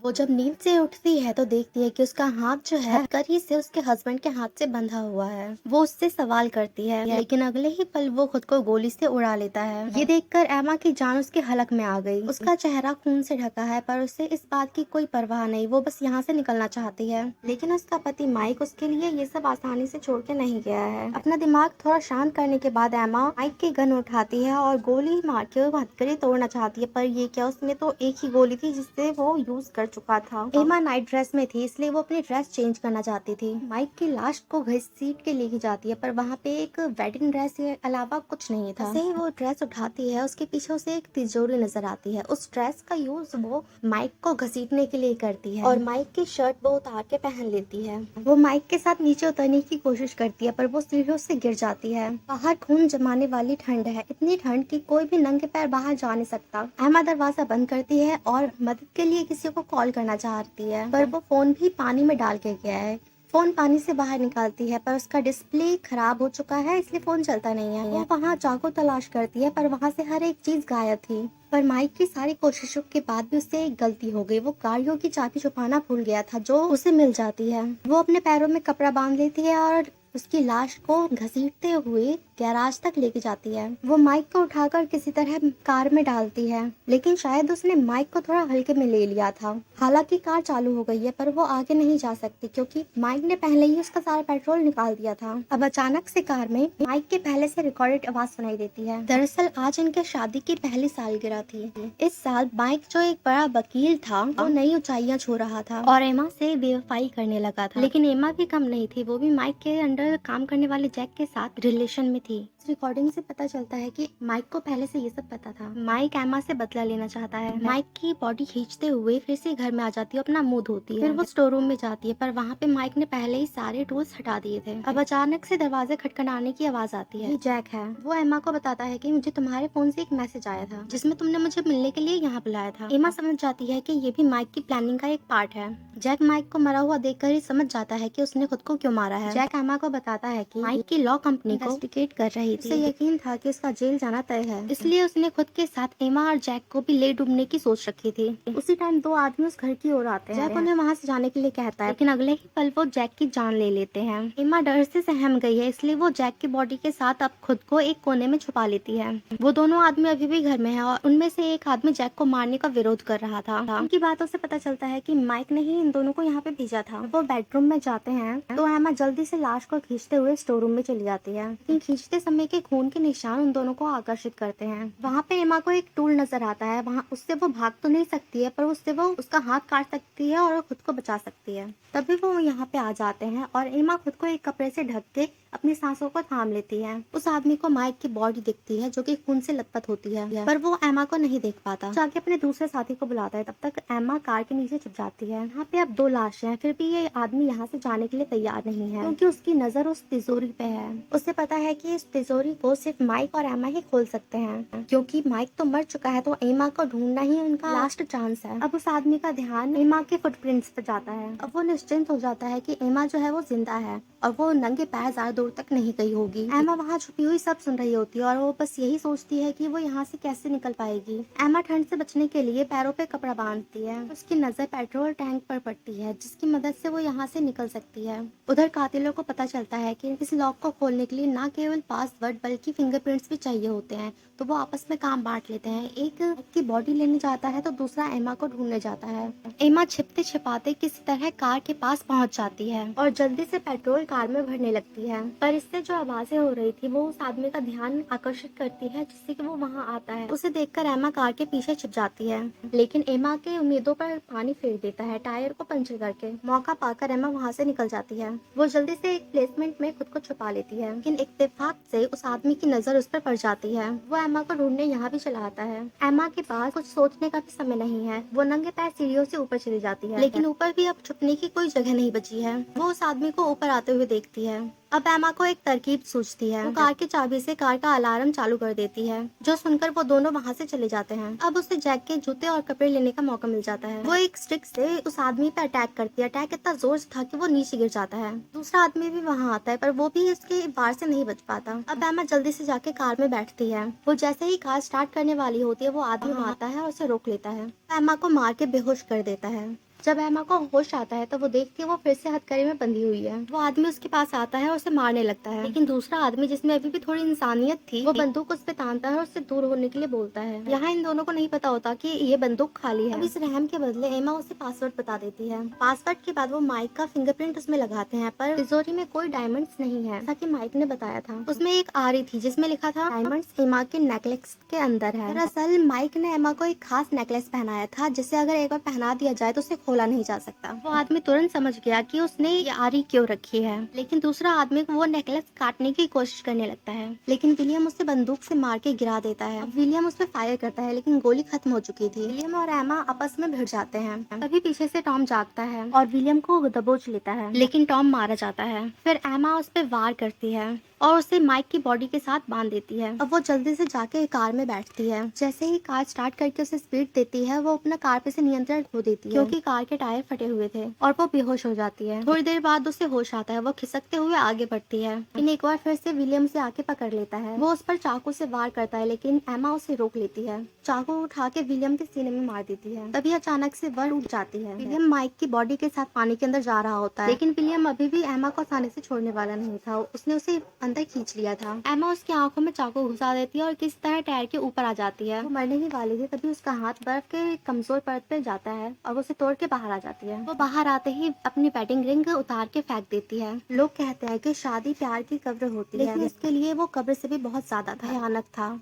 वो जब नींद से उठती है तो देखती है कि उसका हाथ जो है करी से उसके हस्बैंड के हाथ से बंधा हुआ है। वो उससे सवाल करती है लेकिन अगले ही पल वो खुद को गोली से उड़ा लेता है। ये देखकर एमा की जान उसके हलक में आ गई। उसका चेहरा खून से ढका है पर उसे इस बात की कोई परवाह नहीं। वो बस यहाँ से निकलना चाहती है, लेकिन उसका पति माइक उसके लिए ये सब आसानी से छोड़ के नहीं गया है। अपना दिमाग थोड़ा शांत करने के बाद एमा माइक की गन उठाती है और गोली मार के वो हथकड़ी तोड़ना चाहती है, पर ये क्या, उसमें तो एक ही गोली थी जिससे वो यूज कर चुका था। एमा नाइट ड्रेस में थी इसलिए वो अपनी ड्रेस चेंज करना चाहती थी। माइक की लाश को घसीट के लेके जाती है पर वहाँ पे एक वेडिंग ड्रेस के अलावा कुछ नहीं था। जैसे ही वो ड्रेस उठाती है उसके पीछे उसे एक तिजोरी नजर आती है। उस ड्रेस का यूज वो माइक को घसीटने के लिए करती है और माइक की शर्ट वो उतार के पहन लेती है। वो माइक के साथ नीचे उतरने की कोशिश करती है पर वो सीढ़ियों से गिर जाती है। बाहर खून जमाने वाली ठंड है, इतनी ठंड कि कोई भी नंगे पैर बाहर जा नहीं सकता। एमा दरवाजा बंद करती है और मदद के लिए किसी को कॉल करना चाहती है पर वो फोन भी पानी में डाल के गया है। फोन पानी से बाहर निकालती है पर उसका डिस्प्ले खराब हो चुका है इसलिए फोन चलता नहीं है। वो वहाँ चाकू तलाश करती है पर वहाँ से हर एक चीज गायब थी। पर माइक की सारी कोशिशों के बाद भी उससे एक गलती हो गई। वो गाड़ियों की चाबी छुपाना भूल गया था जो उसे मिल जाती है। वो अपने पैरों में कपड़ा बांध लेती है और उसकी लाश को घसीटते हुए गैराज तक लेके जाती है। वो माइक को उठाकर किसी तरह कार में डालती है, लेकिन शायद उसने माइक को थोड़ा हल्के में ले लिया था। हालांकि कार चालू हो गई है पर वो आगे नहीं जा सकती क्योंकि माइक ने पहले ही उसका सारा पेट्रोल निकाल दिया था। अब अचानक से कार में माइक के पहले से रिकॉर्डेड आवाज सुनाई देती है। दरअसल आज इनके शादी की पहली सालगिरह थी। इस साल माइक जो एक बड़ा वकील था वो नई ऊंचाइयां छू रहा था और एमा से बेवफाई करने लगा था। लेकिन एमा भी कम नहीं थी, वो भी माइक के अंडर काम करने वाले जैक के साथ रिलेशन में थी। इस रिकॉर्डिंग से पता चलता है कि माइक को पहले से ये सब पता था। माइक एमा से बदला लेना चाहता है। माइक की बॉडी खींचते हुए फिर से घर में आ जाती है, अपना मुंह धोती है। फिर वो स्टोर रूम में जाती है पर वहाँ पे माइक ने पहले ही सारे टूल्स हटा दिए थे। अब अचानक से दरवाजे खटखटाने की आवाज आती है। ये जैक है। वो एमा को बताता है कि मुझे तुम्हारे फोन से एक मैसेज आया था जिसमें तुमने मुझे मिलने के लिए यहाँ बुलाया था। एमा समझ जाती है कि ये भी माइक की प्लानिंग का एक पार्ट है। जैक माइक को मरा हुआ देखकर ही समझ जाता है कि उसने खुद को क्यों मारा है। जैक एमा को बताता है कि माइक की लॉ कंपनी को इन्वेस्टिगेट कर रही थी। उसे यकीन था कि उसका जेल जाना तय है, इसलिए उसने खुद के साथ एमा और जैक को भी ले डूबने की सोच रखी थी। उसी टाइम दो आदमी उस घर की ओर आते हैं। जैक उन्हें वहाँ से जाने के लिए कहता है लेकिन अगले ही पल वो जैक की जान ले लेते हैं। एमा डर से सहम गई है इसलिए वो जैक की बॉडी के साथ अब खुद को एक कोने में छुपा लेती है। वो दोनों आदमी अभी भी घर में है और उनमें से एक आदमी जैक को मारने का विरोध कर रहा था। उनकी बातों से पता चलता है कि माइक ने ही इन दोनों को यहाँ पे भेजा था। वो बेडरूम में जाते हैं तो एमा जल्दी से लाश को खींचते हुए स्टोर रूम में चली जाती है। लेकिन खींचते समय के खून के निशान उन दोनों को आकर्षित करते हैं। वहाँ पे एमा को एक टूल नजर आता है। वहाँ उससे वो भाग तो नहीं सकती है पर उससे वो उसका हाथ काट सकती है और खुद को बचा सकती है। तभी वो यहाँ पे आ जाते हैं और एमा खुद को एक कपड़े से ढक के अपनी सांसों को थाम लेती है। उस आदमी को माइक की बॉडी दिखती है जो कि खून से लथपथ होती है पर वो एमा को नहीं देख पाता। जाके अपने दूसरे साथी को बुलाता है। तब तक एमा कार के नीचे छुप जाती है। यहाँ पे अब दो लाशें हैं, फिर भी ये आदमी यहाँ से जाने के लिए तैयार नहीं है क्योंकि उसकी नजर उस तिजोरी पे है। उसे पता है कि इस तिजोरी को सिर्फ माइक और एमा ही खोल सकते हैं क्योंकि माइक तो मर चुका है तो एमा को ढूंढना ही उनका लास्ट चांस है। अब उस आदमी का ध्यान एमा के फुटप्रिंट्स पे जाता है। अब वो निश्चिंत हो जाता है कि एमा जो है वो जिंदा है और वो नंगे पैर ज्यादा दूर तक नहीं गई होगी। एमा वहाँ छुपी हुई सब सुन रही होती है और वो बस यही सोचती है कि वो यहाँ से कैसे निकल पाएगी। एमा ठंड से बचने के लिए पैरों पे कपड़ा बांधती है। उसकी नजर पेट्रोल टैंक पर पड़ती है जिसकी मदद से वो यहाँ से निकल सकती है। उधर कातिलों को पता चलता है कि इस लॉक को खोलने के लिए न केवल पासवर्ड बल्कि फिंगरप्रिंट्स भी चाहिए होते हैं, तो वो आपस में काम बांट लेते हैं। एक की बॉडी लेने जाता है तो दूसरा एमा को ढूंढने जाता है। एमा छिपते छिपाते किसी तरह कार के पास पहुंच जाती है और जल्दी से पेट्रोल कार में भरने लगती है। पर इससे जो आवाजें हो रही थी वो उस आदमी का ध्यान आकर्षित करती है जिससे कि वो वहां आता है। उसे देखकर एमा कार के पीछे छिप जाती है लेकिन एमा के उम्मीदों पर पानी फेर देता है टायर को पंचर करके। मौका पाकर एमा वहां से निकल जाती है। वो जल्दी से एक प्लेसमेंट में खुद को छुपा लेती है लेकिन इत्तेफाक से उस आदमी की नजर उस पर पड़ जाती है। वो एमा को ढूंढने यहाँ भी चला आता है। एमा के पास कुछ सोचने का भी समय नहीं है। वो नंगे पैर सीढ़ियों से ऊपर चली जाती है लेकिन ऊपर भी अब छुपने की कोई जगह नहीं बची है। वो उस आदमी को ऊपर आते हुए देखती है। अब एमा को एक तरकीब सूझती है। वो कार की चाबी से कार का अलार्म चालू कर देती है जो सुनकर वो दोनों वहाँ से चले जाते हैं। अब उसे जैक के जूते और कपड़े लेने का मौका मिल जाता है। वो एक स्टिक से उस आदमी पर अटैक करती है। अटैक इतना जोर से था कि वो नीचे गिर जाता है। दूसरा आदमी भी वहाँ आता है पर वो भी उसके वार से नहीं बच पाता। अब एमा जल्दी से जाके कार में बैठती है। वो जैसे ही कार स्टार्ट करने वाली होती है वो आदमी आता है और उसे रोक लेता है। एमा को मार के बेहोश कर देता है। जब एमा को होश आता है तो वो देखती है वो फिर से हथकड़ी में बंधी हुई है। वो आदमी उसके पास आता है और उसे मारने लगता है, लेकिन दूसरा आदमी जिसमें अभी भी थोड़ी इंसानियत थी वो बंदूक उस पे तानता है और उससे दूर होने के लिए बोलता है। यहाँ इन दोनों को नहीं पता होता कि ये बंदूक खाली है। अब इस रहम के बदले एमा उसे पासवर्ड बता देती है। पासवर्ड के बाद वो माइक का फिंगरप्रिंट उसमें लगाते हैं, पर तिजोरी में कोई डायमंड्स नहीं है जैसा कि माइक ने बताया था। उसमें एक आरी थी जिसमें लिखा था डायमंड्स एमा के नेकलेस के अंदर है। दरअसल माइक ने एमा को एक खास नेकलेस पहनाया था जिसे अगर एक बार पहना दिया जाए तो उसे खोला नहीं जा सकता। वो आदमी तुरंत समझ गया कि उसने ये आरी क्यों रखी है, लेकिन दूसरा आदमी वो नेकलेस काटने की कोशिश करने लगता है, लेकिन विलियम उसे बंदूक से मार के गिरा देता है। अब विलियम उस पर फायर करता है लेकिन गोली खत्म हो चुकी थी। विलियम और एमा आपस में भिड़ जाते हैं। तभी पीछे से टॉम जागता है और विलियम को दबोच लेता है, लेकिन टॉम मारा जाता है। फिर एमा उस पर वार करती है और उसे माइक की बॉडी के साथ बांध देती है। अब वो जल्दी से जाके कार में बैठती है। जैसे ही कार स्टार्ट करके उसे स्पीड देती है वो अपना कार पे से नियंत्रण खो देती है क्योंकि कार के टायर फटे हुए थे और वो बेहोश हो जाती है। थोड़ी देर बाद उसे होश आता है। वो खिसकते हुए आगे बढ़ती है, लेकिन एक बार फिर से विलियम से आके पकड़ लेता है। वो उस पर चाकू से वार करता है लेकिन एमा उसे रोक लेती है। चाकू उठा के विलियम के सीने में मार देती है। तभी अचानक से वह टूट जाती है। विलियम माइक की बॉडी के साथ पानी के अंदर जा रहा होता है, लेकिन विलियम अभी भी एमा को आसानी से छोड़ने वाला नहीं था। उसने उसे अंदर खींच लिया था। एमा उसकी आंखों में चाकू घुसा देती है और किस तरह टायर के ऊपर आ जाती है। वो मरने ही वाली थी, तभी उसका हाथ बर्फ के कमजोर परत पे जाता है और उसे तोड़ के बाहर आ जाती है। वो बाहर आते ही अपनी वेडिंग रिंग उतार के फेंक देती है। लोग कहते हैं कि शादी प्यार की कब्र होती है, लेकिन इसके लिए वो कब्र से भी बहुत ज्यादा भयानक था।